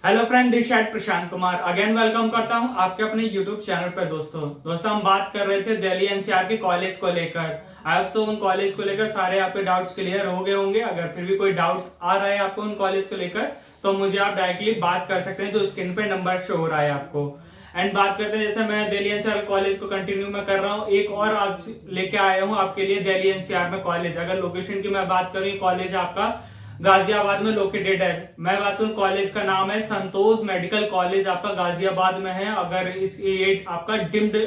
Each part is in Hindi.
Hello friend, this side Prashant Kumar again welcome करता हूं आपके अपने यूट्यूब चैनल पर। दोस्तों हम बात कर रहे थे दिल्ली एनसीआर के कॉलेज को लेकर। आई होप सो उन कॉलेज को लेकर सारे आपके डाउट्स क्लियर हो गए होंगे। अगर फिर भी कोई डाउट्स आ रहा है आपको उन कॉलेज को लेकर तो मुझे आप डायरेक्टली बात कर सकते हैं, जो स्क्रीन पे नंबर शो हो रहा है आपको। एंड बात करते हैं, जैसे मैं दिल्ली एनसीआर कॉलेज को कंटिन्यू में कर रहा हूँ, एक और आज लेके आया हूँ आपके लिए दिल्ली एनसीआर में कॉलेज। अगर लोकेशन की मैं बात करूँ, कॉलेज आपका गाजियाबाद में लोकेटेड है। मैं बात करूं, कॉलेज का नाम है संतोष मेडिकल कॉलेज, आपका गाजियाबाद में है। अगर ये आपका डिम्ड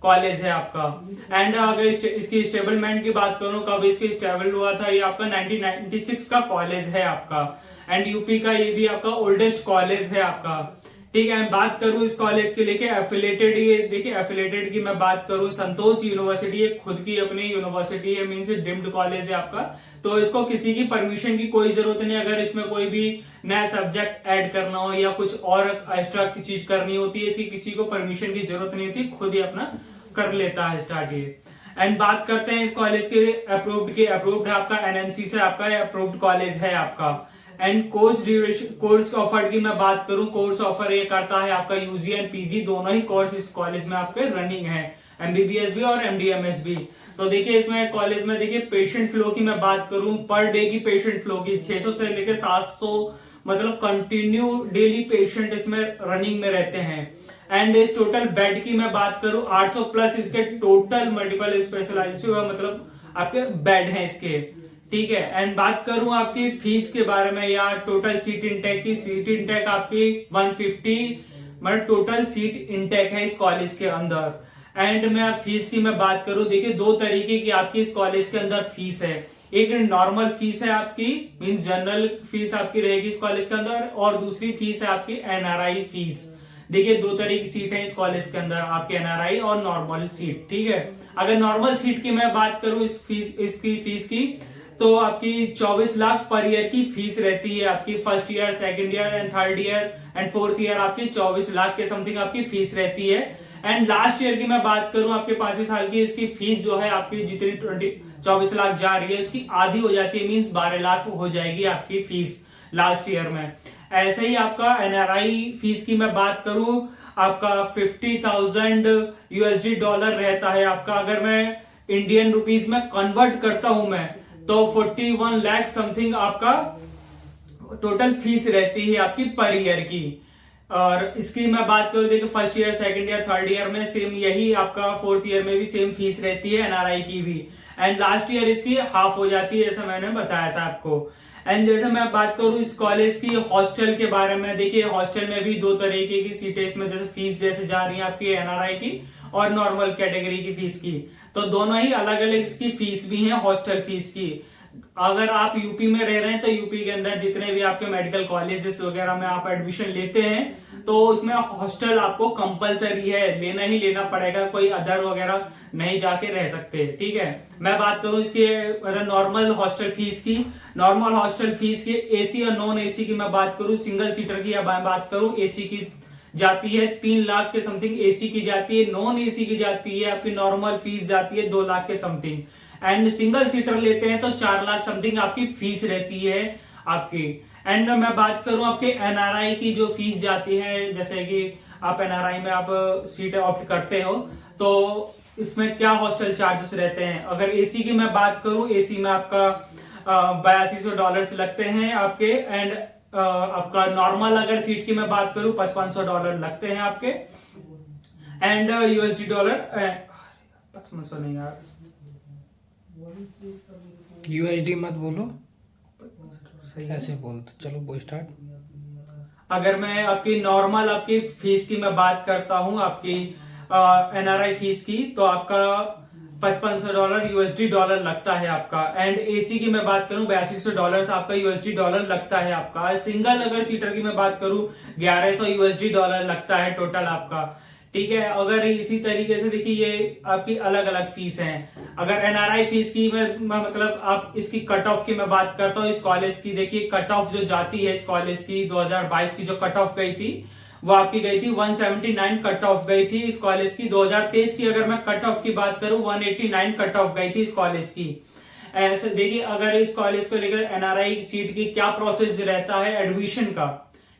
कॉलेज है आपका। एंड अगर इसकी स्टेबलमेंट की बात करूं, कब इसकी स्टेबल हुआ था, ये आपका 1996 का कॉलेज है आपका। एंड यूपी का ये भी आपका ओल्डेस्ट कॉलेज है आपका। ठीक है, बात करूं इस कॉलेज के लेके एफिलेटेड, ये देखिए एफिलेटेड की मैं बात करूं, संतोष यूनिवर्सिटी एक खुद की अपनी यूनिवर्सिटी है, मीन्स डिम्ड कॉलेज है आपका। तो इसको किसी की परमिशन की कोई जरूरत नहीं। अगर इसमें कोई भी नया सब्जेक्ट ऐड करना हो या कुछ और एक्स्ट्रा की चीज करनी होती है, इसकी किसी को परमिशन की जरूरत नहीं होती, खुद ही अपना कर लेता है स्टार्ट ये। एंड बात करते हैं इस कॉलेज के अप्रूव्ड है आपका, एनएमसी से आपका अप्रूव्ड कॉलेज है आपका। And course duration, course offer की मैं बात करूं, कोर्स ऑफर ये करता है आपका यूजी एंड पीजी दोनों ही कोर्स इस कॉलेज में आपके रनिंग है, एमबीबीएस भी और एमडीएमएस भी। तो देखिए इसमें कॉलेज में देखिए पेशेंट फ्लो की मैं बात करूं, पर डे की पेशेंट फ्लो की 600 से लेकर 700 मतलब कंटिन्यू डेली पेशेंट इसमें रनिंग में रहते हैं। एंड इस टोटल बेड की मैं बात करूं, 800 प्लस इसके टोटल मल्टीपल स्पेशलाइजेशन मतलब आपके बेड हैं इसके। ठीक है, एंड बात करूं आपकी फीस के बारे में या टोटल सीट इंटेक की, सीट इंटेक आपकी 150 मतलब टोटल सीट इंटेक है इस कॉलेज के अंदर। एंड मैं फीस की मैं बात करूं, देखिए दो तरीके की आपकी इस कॉलेज के अंदर फीस है। एक नॉर्मल फीस है आपकी, मीन जनरल फीस आपकी रहेगी इस कॉलेज के अंदर, और दूसरी फीस है आपकी एनआरआई फीस। देखिए दो तरह की सीट है इस कॉलेज के अंदर, आपके एनआरआई और नॉर्मल सीट। ठीक है, अगर नॉर्मल सीट की मैं बात करूं इसकी फीस की, तो आपकी 24 लाख पर ईयर की फीस रहती है आपकी। First year, second year and third year and fourth year आपकी 24 लाख के समथिंग आपकी फीस रहती है। एंड लास्ट ईयर की मैं बात करूं, आपके 5 साल की इसकी फीस जो है आपकी जितनी 24 लाख जा रही है उसकी आधी हो जाती है, मीन्स 12 लाख हो जाएगी आपकी फीस लास्ट ईयर में। ऐसे ही आपका एनआरआई फीस की मैं बात करूं, आपका 50,000 यूएसडी डॉलर रहता है आपका। अगर मैं इंडियन रुपीज में कन्वर्ट करता हूं मैं, तो 41 लाख समथिंग आपका टोटल फीस रहती है आपकी पर ईयर की। और इसकी मैं बात करूं, देखिए first year, second year, third year में सेम यही आपका, फोर्थ ईयर में भी सेम फीस रहती है एनआरआई की भी। एंड लास्ट ईयर इसकी हाफ हो जाती है, जैसा मैंने बताया था आपको। एंड जैसे मैं बात करूं इस कॉलेज की हॉस्टल के बारे में, देखिए हॉस्टल में भी दो तरीके की सीटें इसमें, जैसे फीस जैसे जा रही है आपकी एनआरआई की और नॉर्मल कैटेगरी की फीस की, तो दोनों ही अलग अलग इसकी फीस भी है हॉस्टल फीस की। अगर आप यूपी में रह रहे हैं तो यूपी के अंदर जितने भी आपके मेडिकल कॉलेजेस वगैरह में आप एडमिशन लेते हैं तो उसमें हॉस्टल आपको कंपलसरी है, लेना ही लेना पड़ेगा, कोई अदर वगैरह नहीं जाके रह सकते। ठीक है, मैं बात करूं इसके मतलब नॉर्मल हॉस्टल फीस की, नॉर्मल हॉस्टल फीस की एसी और नॉन एसी की मैं बात करूं, सिंगल सीटर की मैं बात करूं, एसी की जाती है 3 लाख के समथिंग, एसी की जाती है, नॉन एसी की जाती है आपकी नॉर्मल फीस जाती है 2 लाख के समथिंग। एंड सिंगल सीटर लेते हैं तो 4 लाख समथिंग आपकी फीस रहती है आपकी। एंड मैं बात करूं आपके एनआरआई की जो फीस जाती है, जैसे कि आप एनआरआई में आप सीट ऑप्ट करते हो तो इसमें क्या हॉस्टल चार्जेस रहते हैं। अगर एसी की मैं बात करूं, एसी में आपका $8200 लगते हैं आपके। एंड आपका नॉर्मल अगर सीट की मैं बात करूं $5500 लगते हैं आपके। एंड यूएसडी डॉलर 5500 नहीं यार, यूएसडी मत बोलो, ऐसे बोल तो चलो वो स्टार्ट। अगर मैं आपकी नॉर्मल आपकी फीस की मैं बात करता हूं आपकी एनआरआई फीस की, तो आपका $5500 यूएसडी डॉलर लगता है आपका। एंड एसी की मैं बात करूं $8200 आपका यूएसडी डॉलर लगता है आपका। सिंगल अगर सीटर की मैं बात करूं 1100 यूएसडी डॉलर लगता है टोटल आपका। ठीक है, अगर इसी तरीके से देखिए ये आपकी अलग अलग फीस हैं। अगर एनआरआई फीस की मैं मतलब आप इसकी कट ऑफ की मैं बात करता हूँ इस कॉलेज की, देखिए कट ऑफ जो जाती है इस कॉलेज की 2022 की जो कट ऑफ गई थी वो आपकी गई थी 179 कट ऑफ गई थी इस कॉलेज की। 2023 की अगर मैं कट ऑफ की बात करूं 189 कट ऑफ गई थी इस कॉलेज की। ऐसे देखिए अगर इस कॉलेज को लेकर एनआरआई सीट की क्या प्रोसेस रहता है एडमिशन का,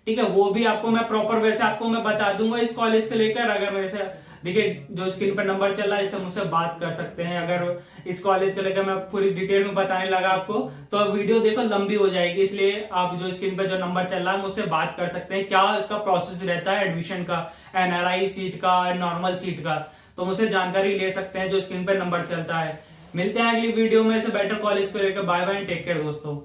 ठीक है, वो भी आपको मैं प्रॉपर वैसे आपको मैं बता दूंगा इस कॉलेज को लेकर। अगर मेरे से देखिए जो स्क्रीन पर नंबर चल रहा है इससे मुझसे बात कर सकते हैं। अगर इस कॉलेज को लेकर मैं पूरी डिटेल में बताने लगा आपको तो वीडियो देखो लंबी हो जाएगी, इसलिए आप जो स्क्रीन पर जो नंबर चल रहा है मुझसे बात कर सकते हैं। क्या इसका प्रोसेस रहता है एडमिशन का, एनआरआई सीट का, नॉर्मल सीट का, तो मुझसे जानकारी ले सकते हैं जो स्क्रीन पर नंबर चलता है। मिलते हैं अगली वीडियो में से बेटर कॉलेज को लेकर। बाय बाय, टेक केयर दोस्तों।